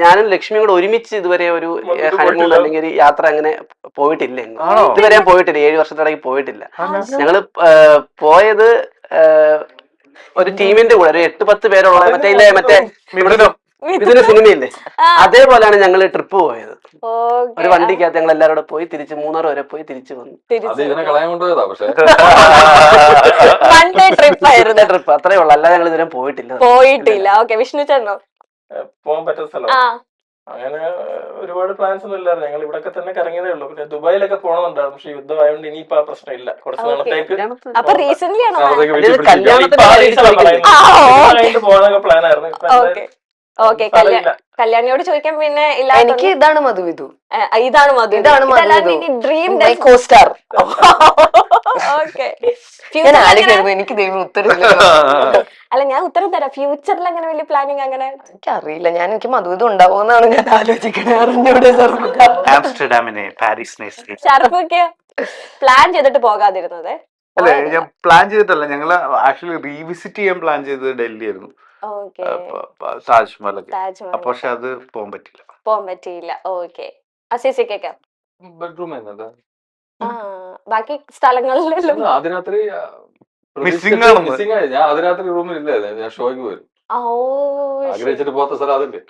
ഞാനും ലക്ഷ്മിയും കൂടെ ഒരുമിച്ച് ഇതുവരെ ഒരു ഹണിമൂൺ അല്ലെങ്കിൽ ഒരു യാത്ര അങ്ങനെ പോയിട്ടില്ല. ഇതുവരെ ഞാൻ പോയിട്ടില്ല, 7 വർഷത്തിനിടയ്ക്ക് പോയിട്ടില്ല. ഞങ്ങള് പോയത് ഒരു ടീമിന്റെ കൂടെ, ഒരു 8-10 പേരുള്ള മറ്റേ ഇതിന്റെ സിനിമയില്ലേ, അതേപോലെയാണ് ഞങ്ങള് ട്രിപ്പ് പോയത്. ഒരു വണ്ടിക്കകത്ത് ഞങ്ങൾ എല്ലാവരും കൂടെ പോയി തിരിച്ച് മൂന്നാർ വരെ പോയി തിരിച്ചു വന്നു. ട്രിപ്പ് അത്രേ ഉള്ളൂ, അല്ലാതെ ഞങ്ങൾ ഇതുവരെ പോയിട്ടില്ല. ഓക്കെ, വിഷ്ണു ചേട്ടനോ? പോകാൻ പറ്റുന്ന സ്ഥലം അങ്ങനെ ഒരുപാട് പ്ലാൻസ് ഒന്നും ഇല്ലായിരുന്നു. ഞങ്ങൾ ഇവിടെ തന്നെ കറങ്ങിയതേ ഉള്ളൂ. പിന്നെ ദുബായിലൊക്കെ പോകണമെന്നുണ്ടായിരുന്നു, പക്ഷെ യുദ്ധമായതുകൊണ്ട് ഇനിയിപ്പോ ആ പ്രശ്നം ഇല്ല. കുറച്ച് നാളത്തേക്ക് പോകാനൊക്കെ പ്ലാൻ ആയിരുന്നു. കല്യാണിയോട് ചോദിക്കാൻ പിന്നെ എനിക്ക് ഇതാണ് മധുവിധു, ഡ്രീം കോസ്റ്റാർ. എനിക്ക് ദൈവം ഉത്തരം അല്ല, ഞാൻ ഉത്തരം തരാം. ഫ്യൂച്ചറിൽ അങ്ങനെ വലിയ പ്ലാനിങ് അങ്ങനെ എനിക്കറിയില്ല. എനിക്ക് മധുവിധു ഉണ്ടാവുമെന്നാണ് ഞാൻ ആലോചിക്കണേ. അറിഞ്ഞൂടെ ആംസ്റ്റർഡാമിനെ, പാരീസിനെ ഷർഫൊക്കെ പ്ലാൻ ചെയ്തിട്ട് പോകാതിരുന്നത്? അല്ലെ, ഞാൻ പ്ലാൻ ചെയ്തിട്ടല്ല, ഞങ്ങള് ആക്ച്വലി റീവിസിറ്റ് ചെയ്യാൻ പ്ലാൻ ചെയ്തത് ഡൽഹി ആയിരുന്നു, താജ്മഹലൊക്കെ. പക്ഷെ അത് പോകാൻ പറ്റിയില്ല. ഓക്കെ, അസീസിക്കൊക്കെ ബെഡ്റൂം ബാക്കി സ്ഥലങ്ങളിലെല്ലാം അതിനകത്ത് മിസ്സിംഗ് ആയി. ഞാൻ അതിനകത്ത് റൂമിൽ ഇല്ലായിരുന്നു, ഞാൻ ഷോയ്ക്ക് പോയിരുന്നു. ആഗ്രഹിച്ചിട്ട് പോകാത്ത സ്ഥലം അതല്ലേ.